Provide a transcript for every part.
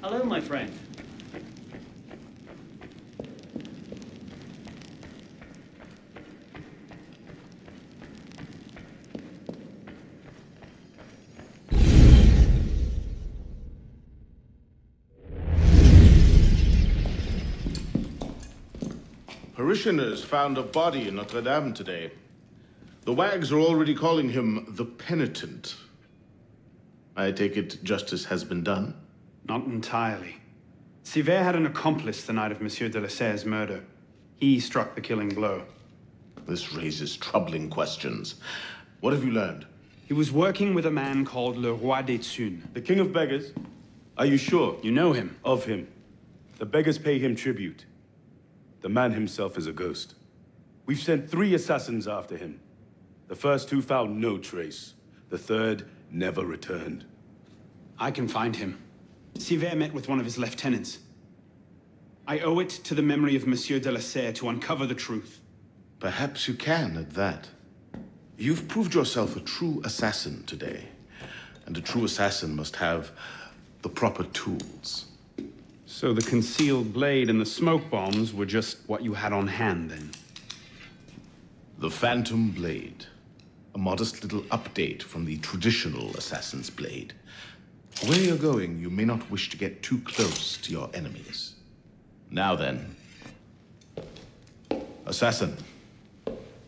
Hello, my friend. Parishioners found a body in Notre Dame today. The wags are already calling him the Penitent. I take it justice has been done? Not entirely. Sivert had an accomplice the night of Monsieur de la Serre's murder. He struck the killing blow. This raises troubling questions. What have you learned? He was working with a man called Le Roi des Thunes. The King of Beggars? Are you sure? You know him? Of him. The beggars pay him tribute. The man himself is a ghost. We've sent 3 assassins after him. The first 2 found no trace. The third never returned. I can find him. Sivert met with one of his lieutenants. I owe it to the memory of Monsieur de la Serre to uncover the truth. Perhaps you can at that. You've proved yourself a true assassin today. And a true assassin must have the proper tools. So the concealed blade and the smoke bombs were just what you had on hand, then? The Phantom Blade. A modest little update from the traditional assassin's blade. Where you're going, you may not wish to get too close to your enemies. Now then. Assassin,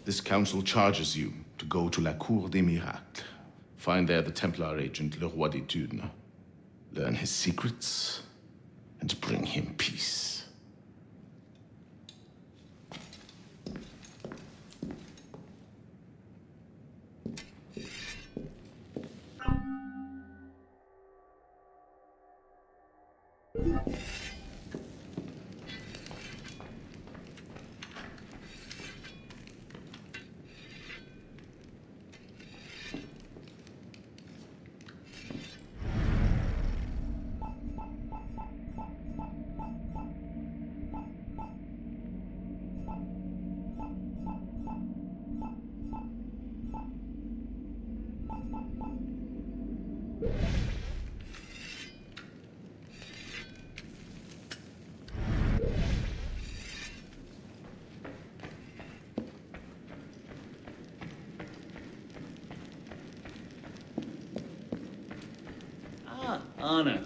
this council charges you to go to La Cour des Miracles. Find there the Templar agent Le Roi des Thunes. Learn his secrets and bring him peace. Anna.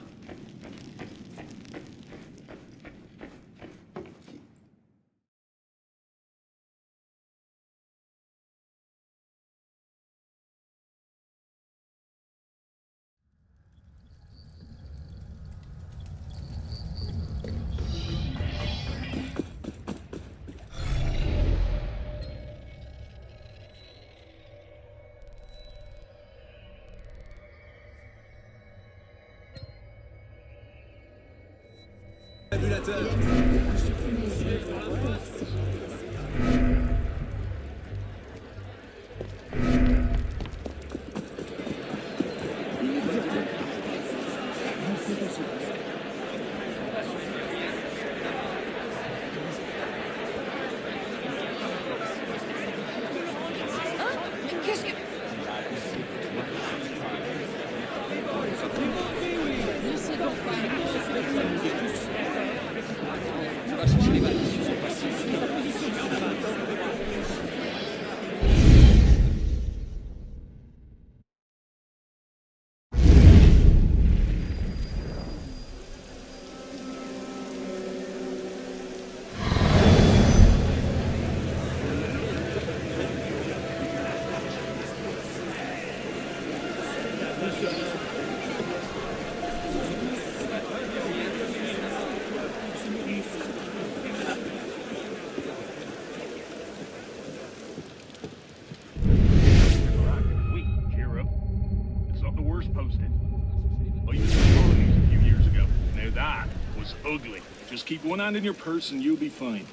Ugly. Just keep one hand in your purse and you'll be fine.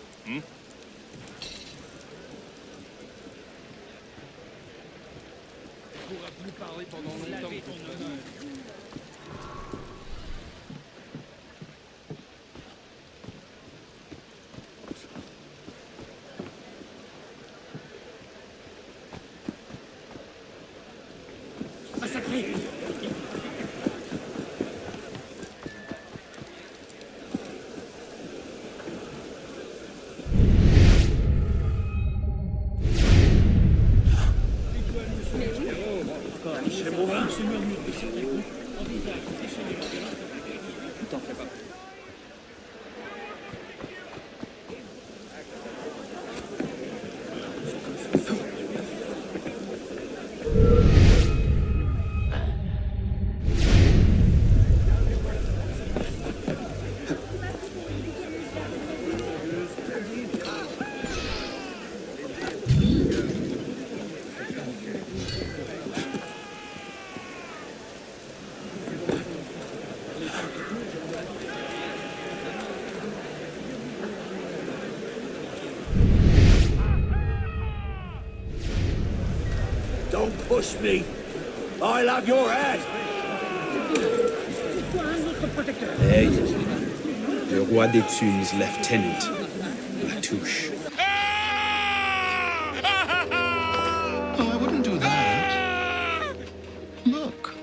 Don't push me. I'll have your head. Hey, le roi des Thunes, Lieutenant Latouche. Oh, I wouldn't do that. Look.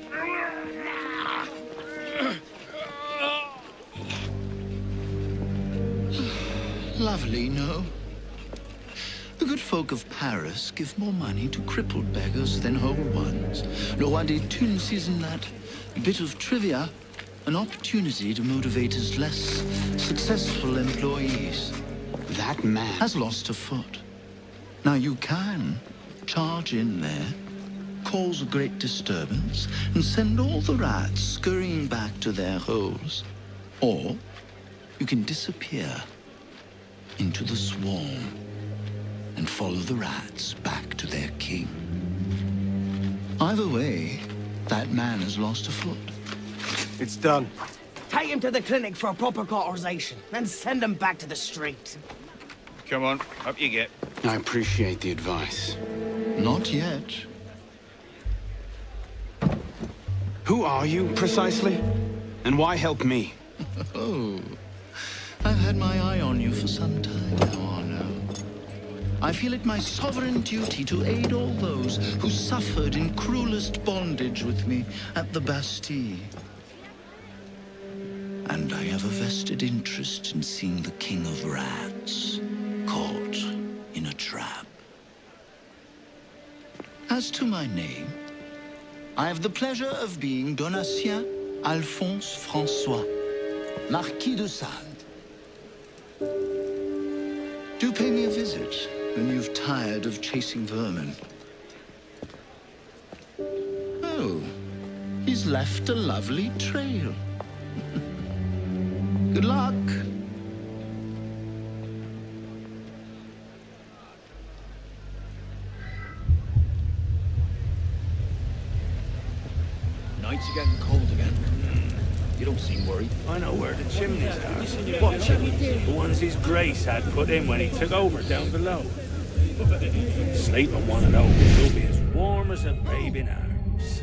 Lovely, no? The good folk of Paris give more money to crippled beggars than whole ones. Le Roi des Thunes sees in that bit of trivia an opportunity to motivate his less successful employees. That man Has lost a foot. Now you can charge in there, cause a great disturbance, and send all the rats scurrying back to their holes. Or you can disappear into the swarm and follow the rats back to their king. Either way, that man has lost a foot. It's done. Take him to the clinic for a proper cauterization, then send him back to the street. Come on, up you get. I appreciate the advice. Not yet. Who are you, precisely? And why help me? Oh, I've had my eye on you for some time now, Arno. I feel it my sovereign duty to aid all those who suffered in cruelest bondage with me at the Bastille. And I have a vested interest in seeing the King of Rats caught in a trap. As to my name, I have the pleasure of being Donatien Alphonse François, Marquis de Sade. Do pay me a visit when you've tired of chasing vermin. Oh, he's left a lovely trail. Good luck. Nights are getting cold again. You don't seem worried. I know where the chimneys are. What chimneys? The ones his Grace had put in when he took over down below. Sleep on one of those, you'll be as warm as a babe in arms.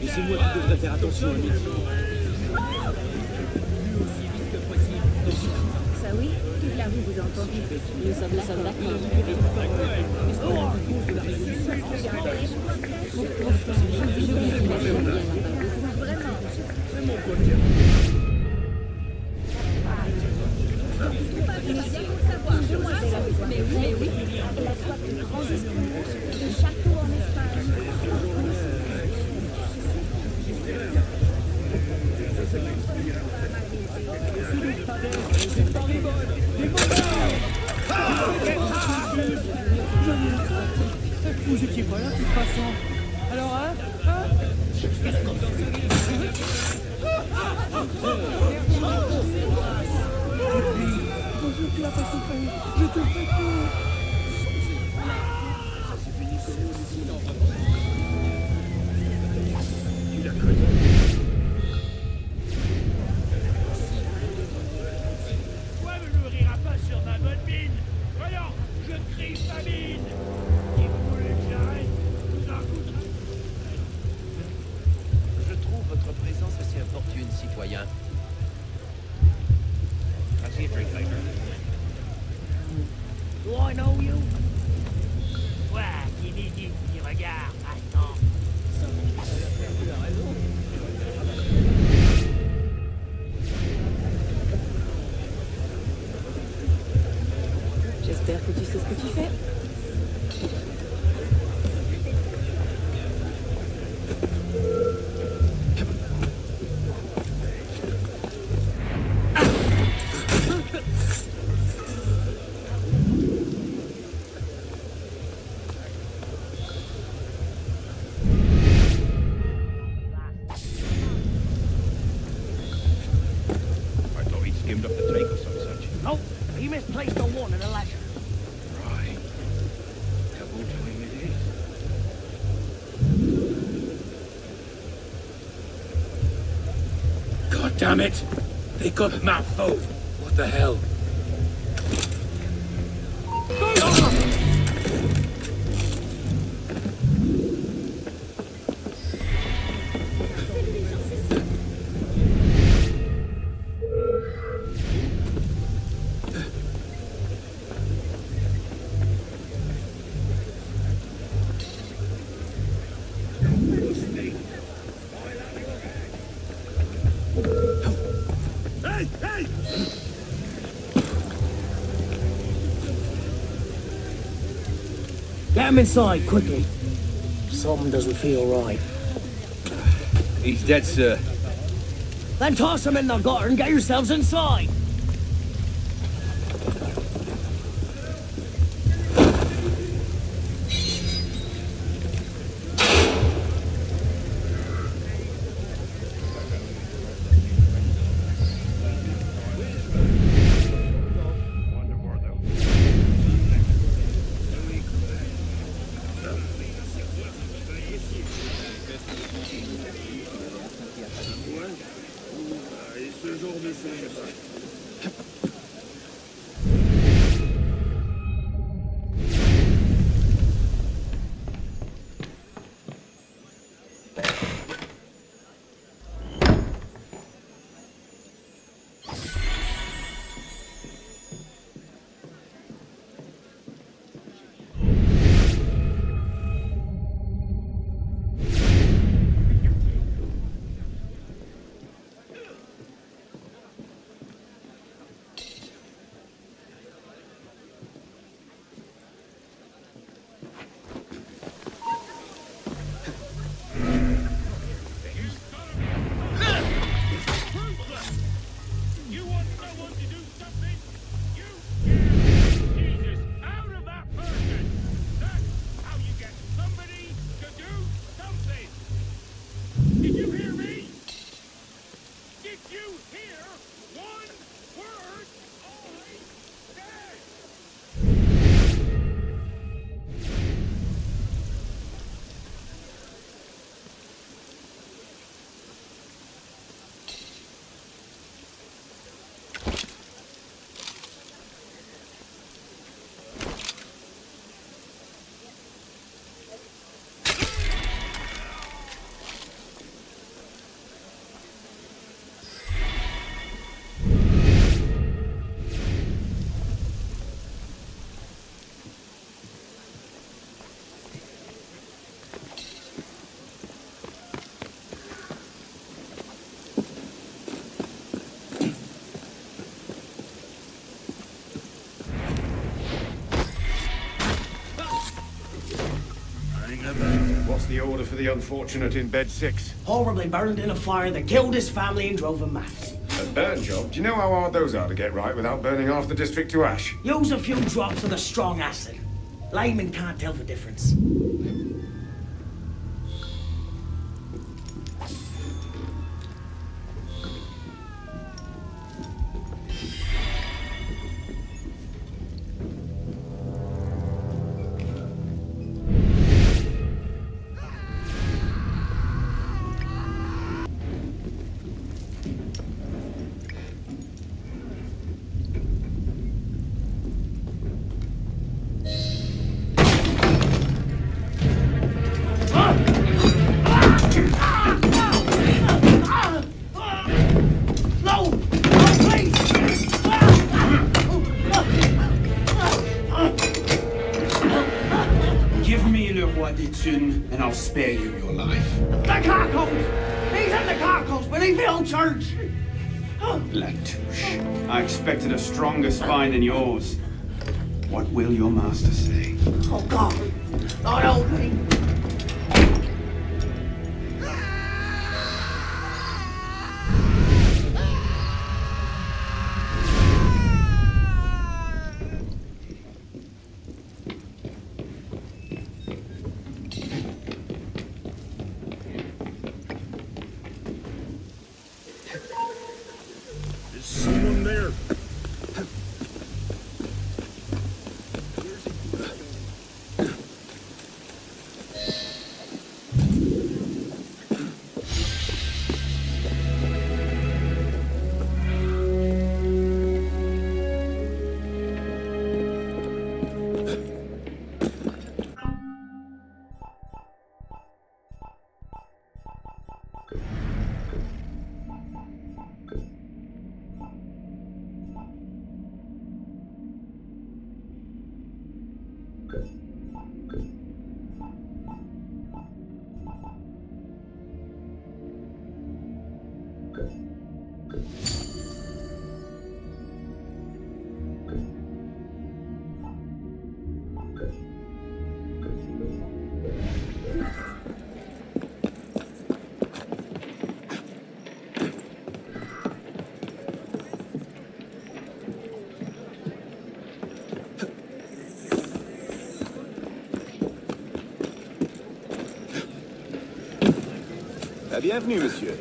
Et c'est moi qui devrais faire attention à midi. Ça oui, toute la rue vous entend. Nous sommes là, d'accord. Mais oui, la fois plus grande de château en Espagne. Vous étiez pas là de toute façon. Alors, hein? Bonjour, tu as pas souffert. Je te fais tout. Tu la connais? Toi, ne me rira pas sur ma bonne mine. Voyons, je crie famine. Si vous voulez que j'arrête, vous en coûtera. Je trouve votre présence assez importune, citoyen. I'll see you drink later. Do I know you? Ouais, qui visite, qui regarde, attends. J'espère que tu sais ce que tu fais. or some such. Nope, he misplaced the one in the ledger. Right. Double time it is. God damn it! They got Matt Fove. What the hell? Hey! Hey! Get him inside, quickly. Something doesn't feel right. He's dead, sir. Then toss him in the gutter and get yourselves inside. You want someone to do something? You get Jesus out of that person! That's how you get somebody to do something! Did you hear me? Did you hear one word I said? What's the order for the unfortunate in bed 6? Horribly burned in a fire that killed his family and drove him mad. A burn job? Do you know how hard those are to get right without burning half the district to ash? Use a few drops of the strong acid. Layman can't tell the difference. Give me Le Roi des Thunes, and I'll spare you your life. The carcos! He's in the carcos beneath the old church! Latouche, I expected a stronger spine than yours. What will your master say? Oh, God! Not help me! Is someone there? Bienvenue, monsieur.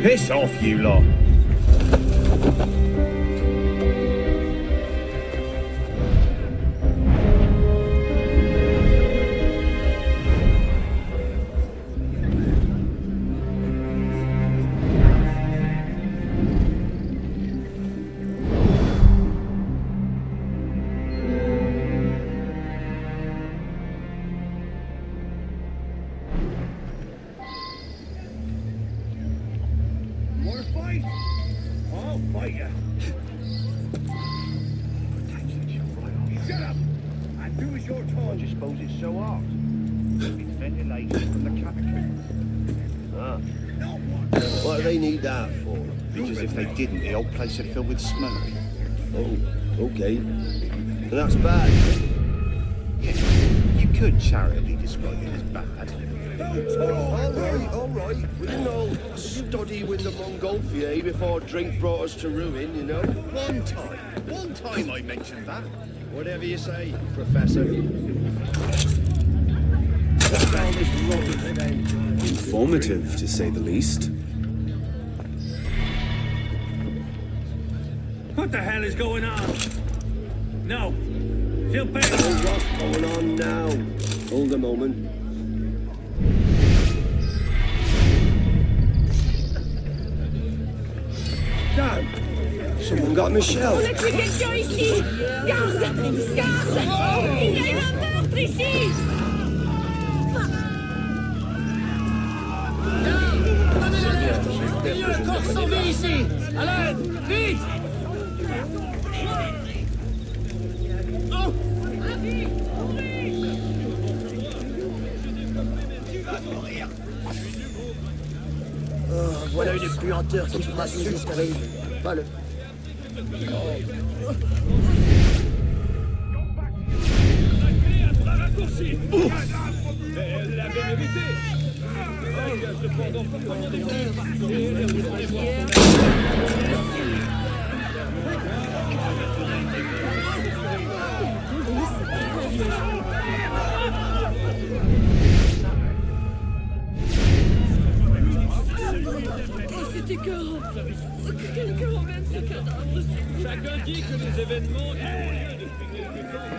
Piss off, you lot. What do they need that for? Because if they didn't, the whole place would fill with smoke. Oh, okay. And that's bad. Yeah, you could charitably describe it as bad. All right. We didn't all study with the Montgolfier before drink brought us to ruin, you know? One time I mentioned that. Whatever you say, Professor. Informative, to say the least. What the hell is going on? No. What's going on now? Hold a moment. Damn! Someone got Michelle. On a tué quelqu'un ici! Garde! Garde! Il y a eu un meurtre ici! Il y a un corps sans vie ici! À l'aide! Vite! Oh, voilà une puanteur qui fera les escaliers. Pas le... Elle l'avait mérité. Cependant, pas C'était écœurant. Quelqu'un emmène ce cadavre. chacun dit que les événements ont lieu depuis quelque temps.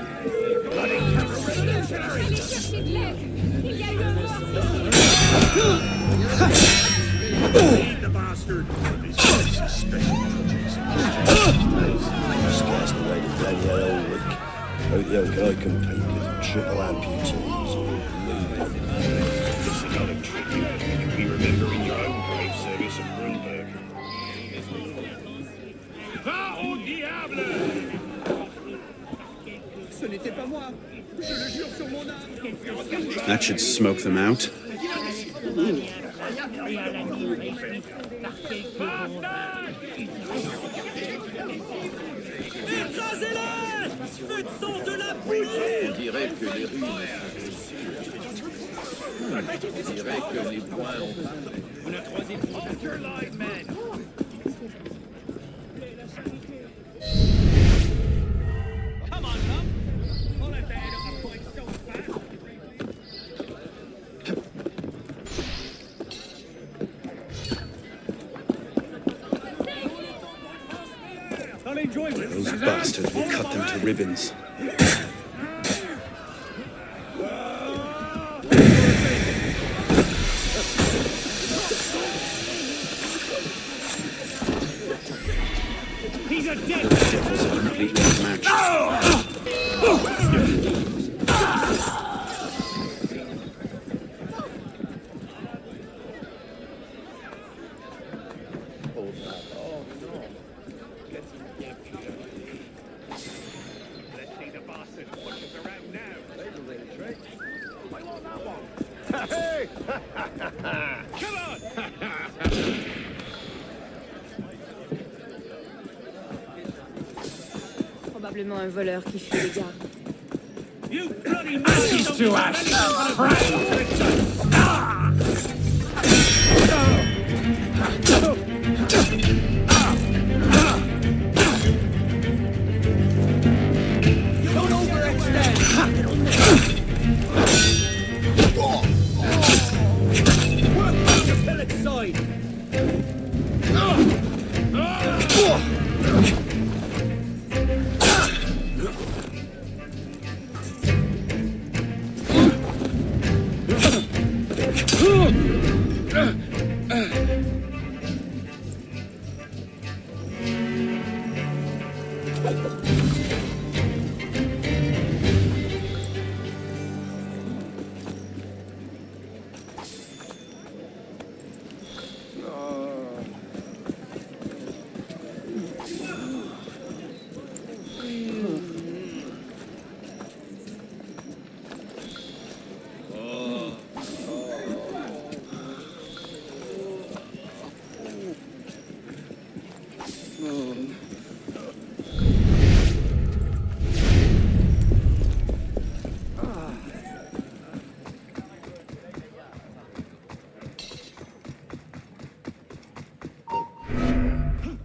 Allez chercher de l'aide. Il y a eu un mort. Lead the bastard! Scarce the way to Danielle Ulrich. How the hell can I compete with triple amputees? It's another tribute. You'll be remembering your own brave service at Brunberg. Va au diable! Ce n'était pas moi. Je le jure sur mon âme. That should smoke them out. Écrasez-les! Faites son de la pluie! On dirait que les rues on dirait que les points ont... On a troisième hold your line, men! Come on, love! Pull it down on the point so fast! Those bastards will cut them to ribbons. He's a dead. The devils are completely outmatched. Let's see the bastard pushes around now. I want that one. Hey! Come on! Probablement un voleur qui fuit les gardes. You bloody ashes to Don't overextend! Work on the pilot side!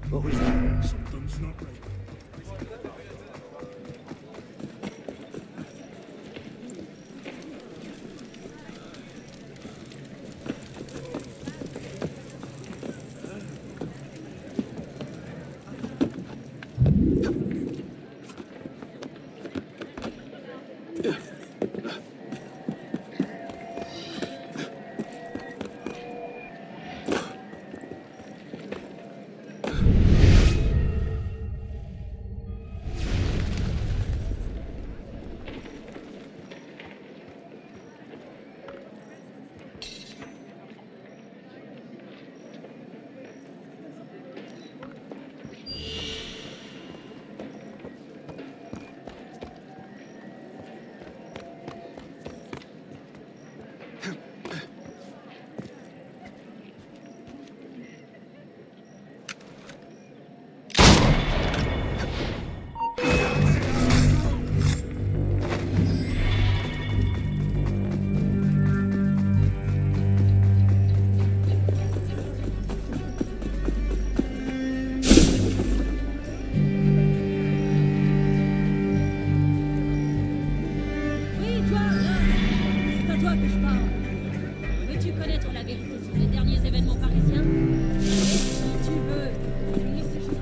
What was that? Something's not right. Oui, toi, là, c'est à toi que je parle. Veux-tu connaître la vérité sur les derniers événements parisiens? Si tu veux, mais c'est juste...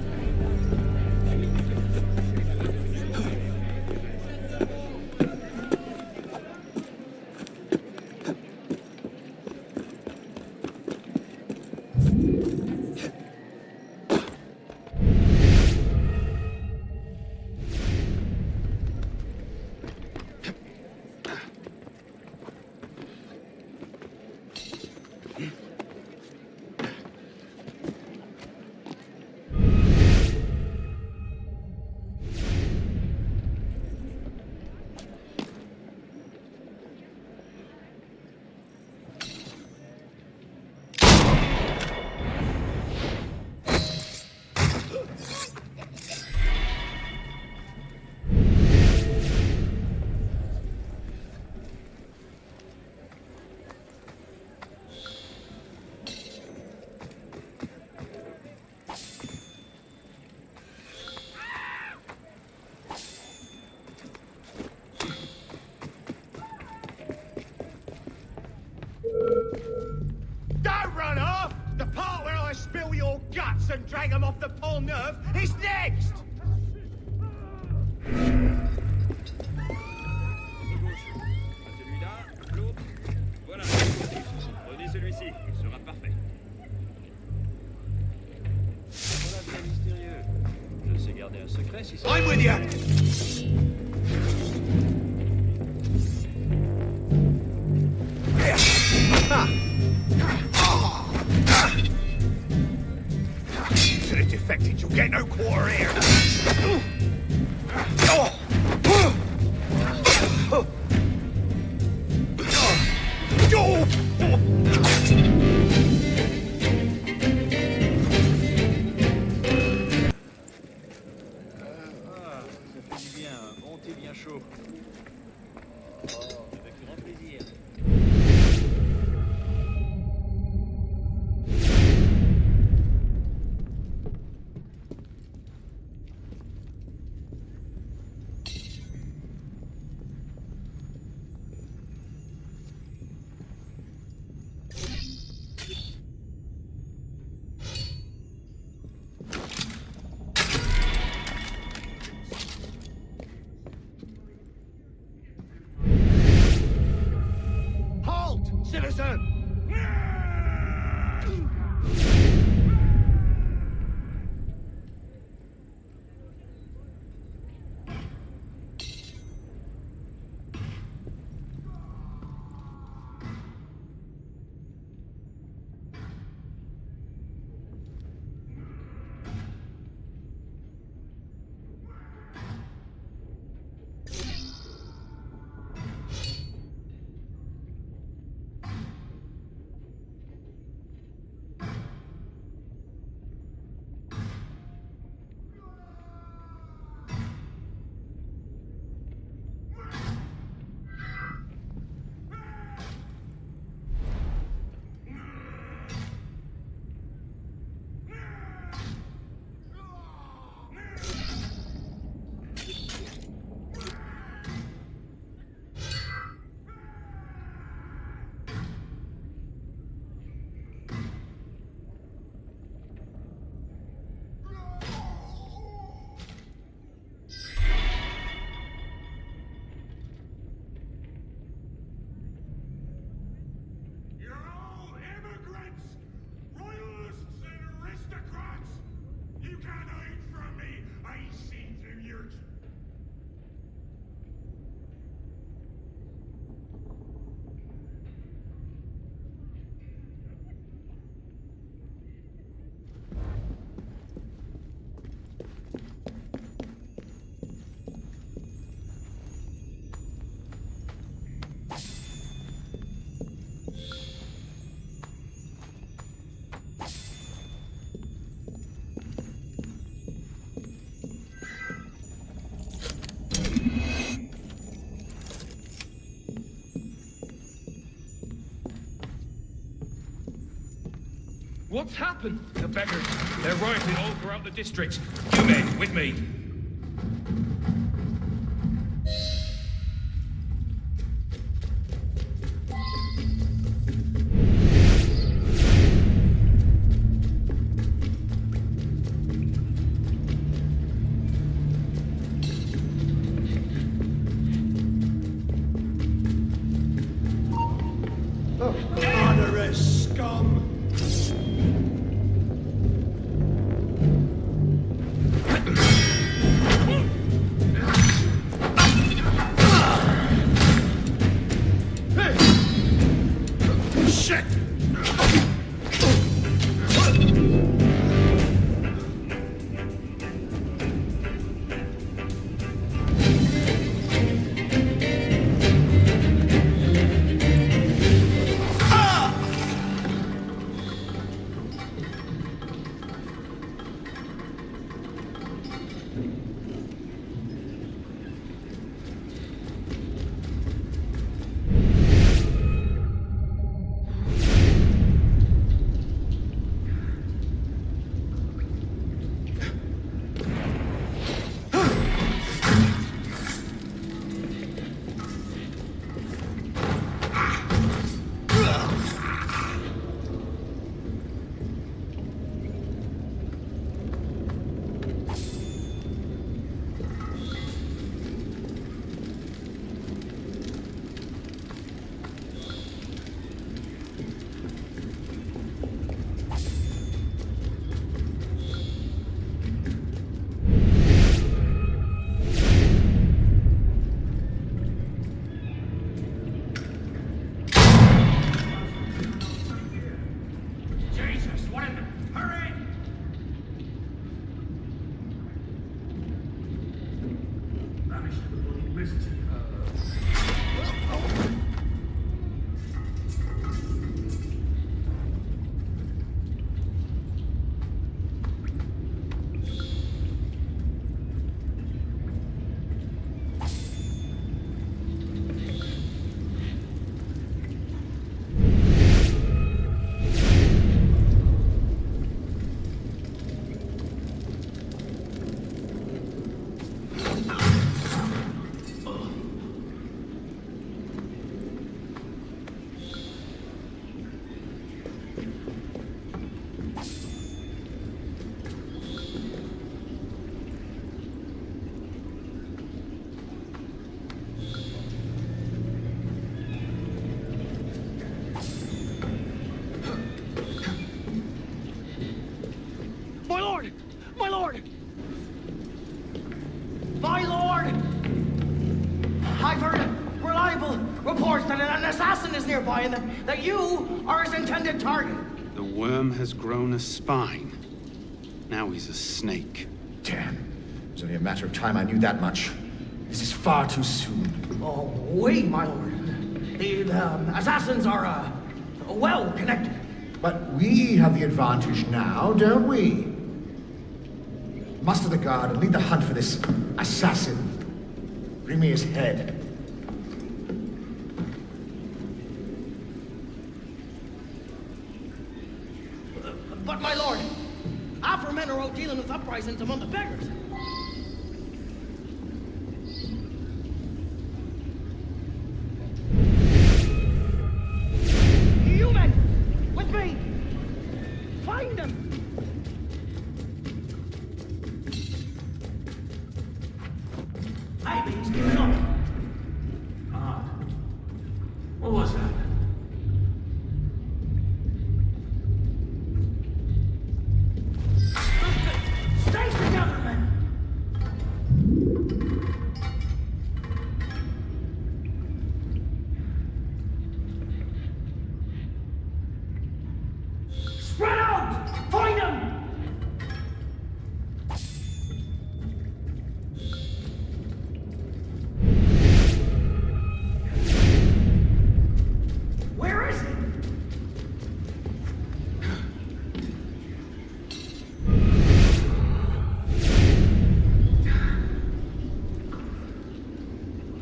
Don't run off! The part where I spill your guts and drag them off the Pont Neuf is next! I'm with you! To the defected, you'll get no quarter here! Halt, citizen! What's happened? The beggars. They're rioting all throughout the district. You men, with me. Murderous scum! Shit! hereby that you are his intended target. The worm has grown a spine. Now he's a snake. Damn. It was only a matter of time I knew that much. This is far too soon. Oh, wait, my lord. The assassins are, well connected. But we have the advantage now, don't we? Muster the guard and lead the hunt for this assassin. Bring me his head. But, my lord, our men are out dealing with uprisings among the beggars. You men, with me! Find them! Maybe he's giving up. What was that? Stay together, men! Spread out! Find them! Where is it?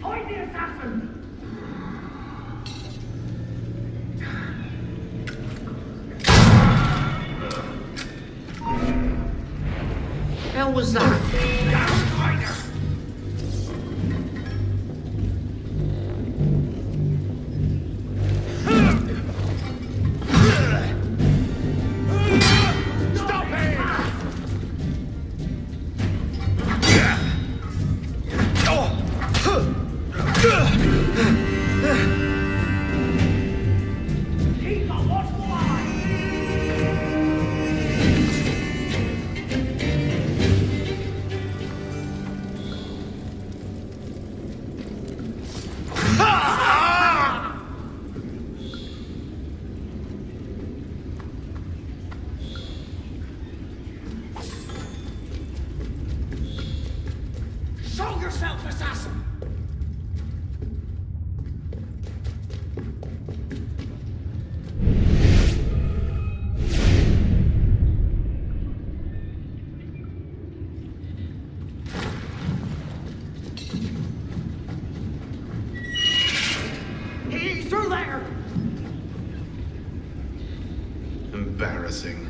Find the assassin! Hell was that? Stop him! Keep a watchful eye! Show yourself, assassin! He's through there! Embarrassing.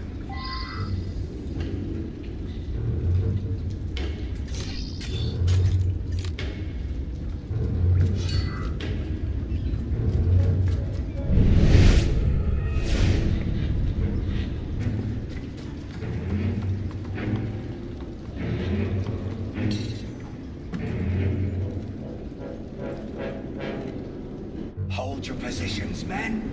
Hold your positions, men.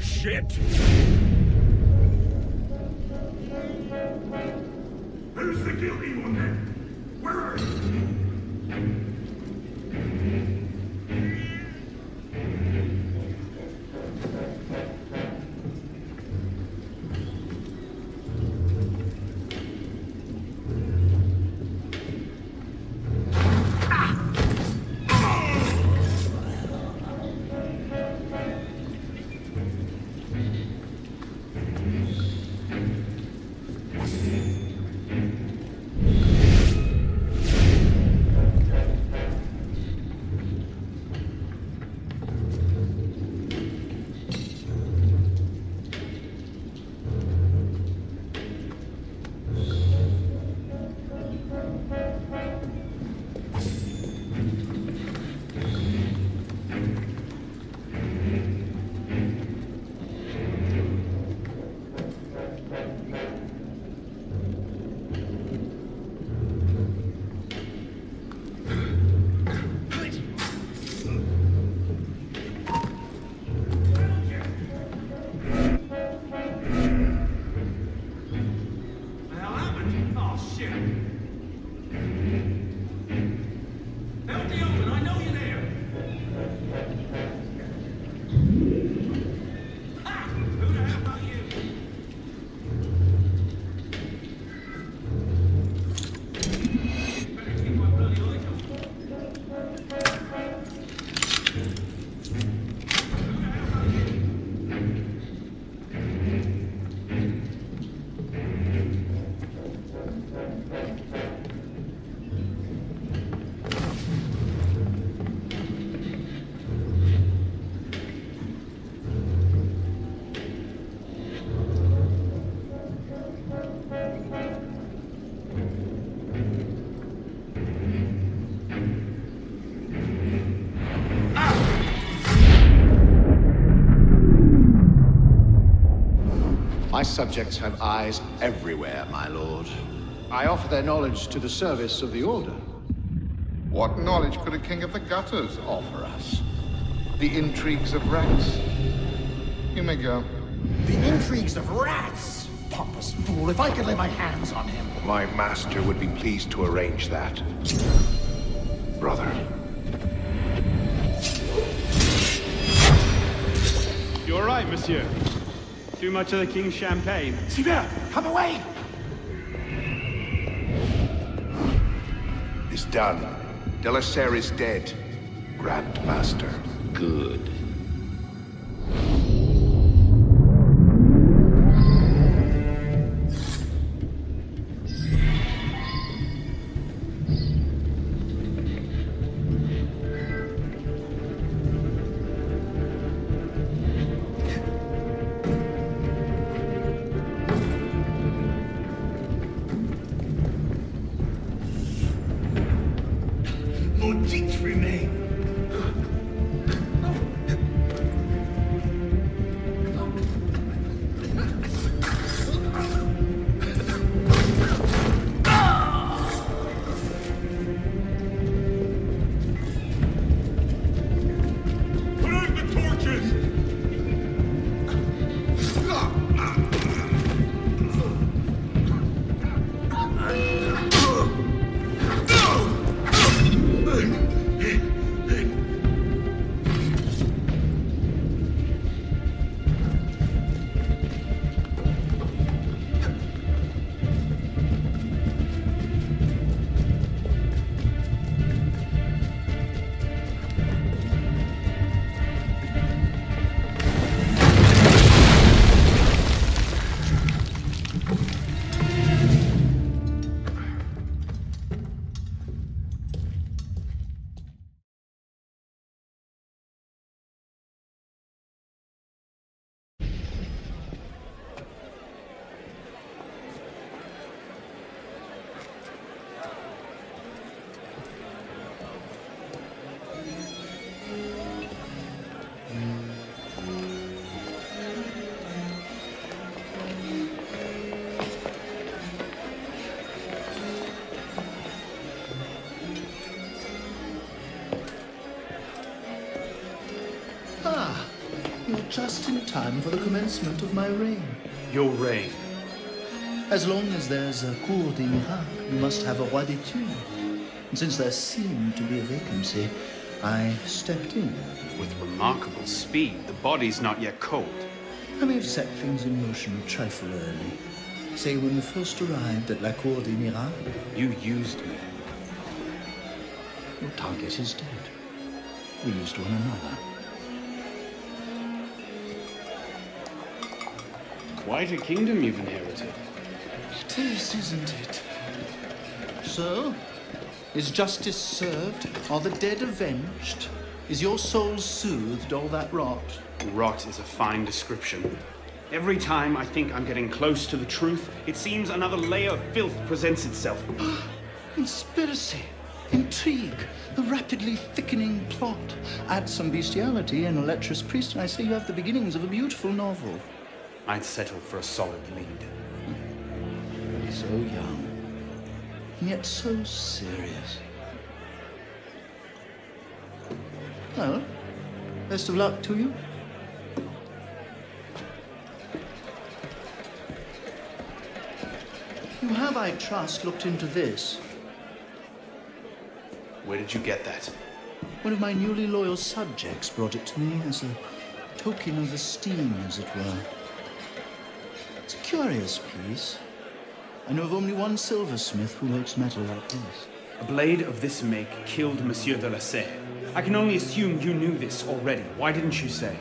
Shit! Who's the guilty one then? Where are you? subjects have eyes everywhere, my lord. I offer their knowledge to the service of the Order. What knowledge could a king of the gutters offer us? The intrigues of rats? You may go. The intrigues of rats! Pompous fool, if I could lay my hands on him. My master would be pleased to arrange that. Brother. You all right, monsieur? Too much of the king's champagne? Sivert, come away! It's done. Delaserre is dead. Grand Master. Good. Just in time for the commencement of my reign. Your reign? As long as there's a Cour des Miracles, you must have a Roi d'Etude. And since there seemed to be a vacancy, I stepped in. With remarkable speed. The body's not yet cold. I may have set things in motion a trifle early. Say, when we first arrived at La Cour des Miracles... You used me. Your target is dead. We used one another. Quite a kingdom you've inherited. It is, isn't it? So, is justice served? Are the dead avenged? Is your soul soothed, all that rot? Rot is a fine description. Every time I think I'm getting close to the truth, it seems another layer of filth presents itself. Conspiracy, intrigue, the rapidly thickening plot. Add some bestiality and a lecherous priest, and I say you have the beginnings of a beautiful novel. I'd settle for a solid lead. So young, and yet so serious. Well, best of luck to you. You have, I trust, looked into this. Where did you get that? One of my newly loyal subjects brought it to me as a token of esteem, as it were. It's a curious piece. I know of only one silversmith who makes metal like this. A blade of this make killed Monsieur Delaserre. I can only assume you knew this already. Why didn't you say?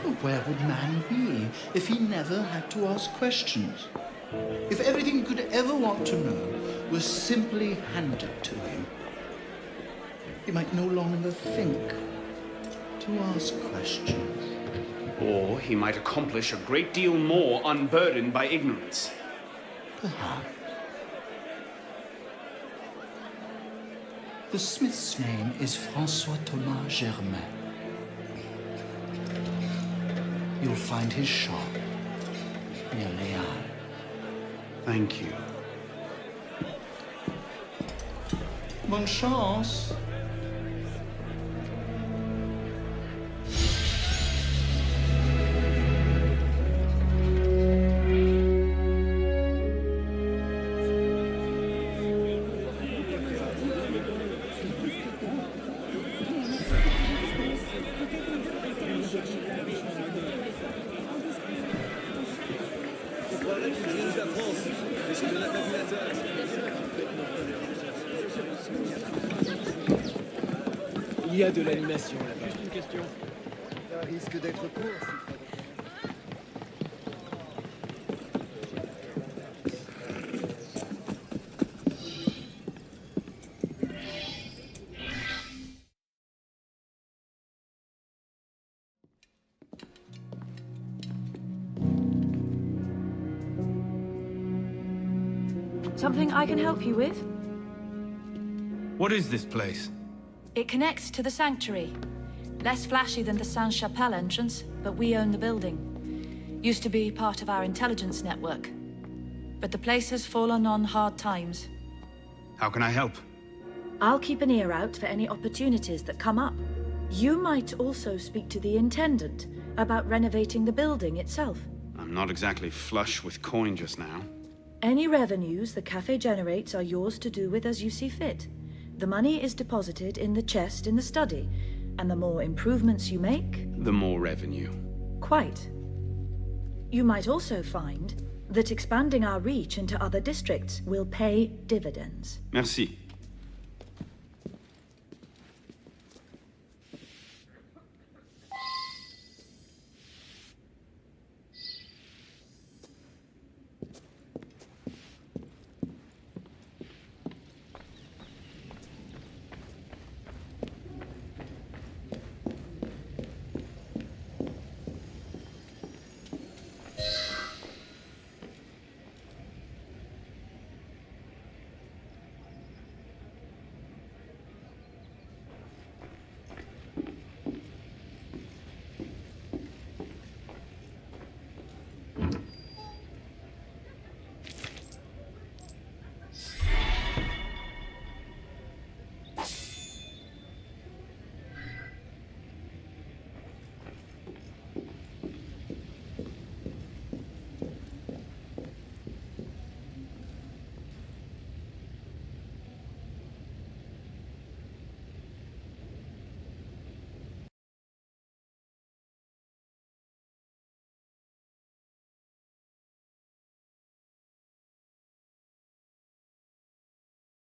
Well, where would man be if he never had to ask questions? If everything he could ever want to know was simply handed to him, he might no longer think to ask questions. Or he might accomplish a great deal more unburdened by ignorance. Perhaps. The smith's name is Francois Thomas Germain. You'll find his shop Mia Leal. Thank you. Bonne chance. Il y a de l'animation là-bas. Juste une question. Ça risque d'être court. Something I can help you with? What is this place? It connects to the sanctuary. Less flashy than the Sainte-Chapelle entrance, but we own the building. Used to be part of our intelligence network. But the place has fallen on hard times. How can I help? I'll keep an ear out for any opportunities that come up. You might also speak to the Intendant about renovating the building itself. I'm not exactly flush with coin just now. Any revenues the cafe generates are yours to do with as you see fit. The money is deposited in the chest in the study, and the more improvements you make... The more revenue. Quite. You might also find that expanding our reach into other districts will pay dividends. Merci.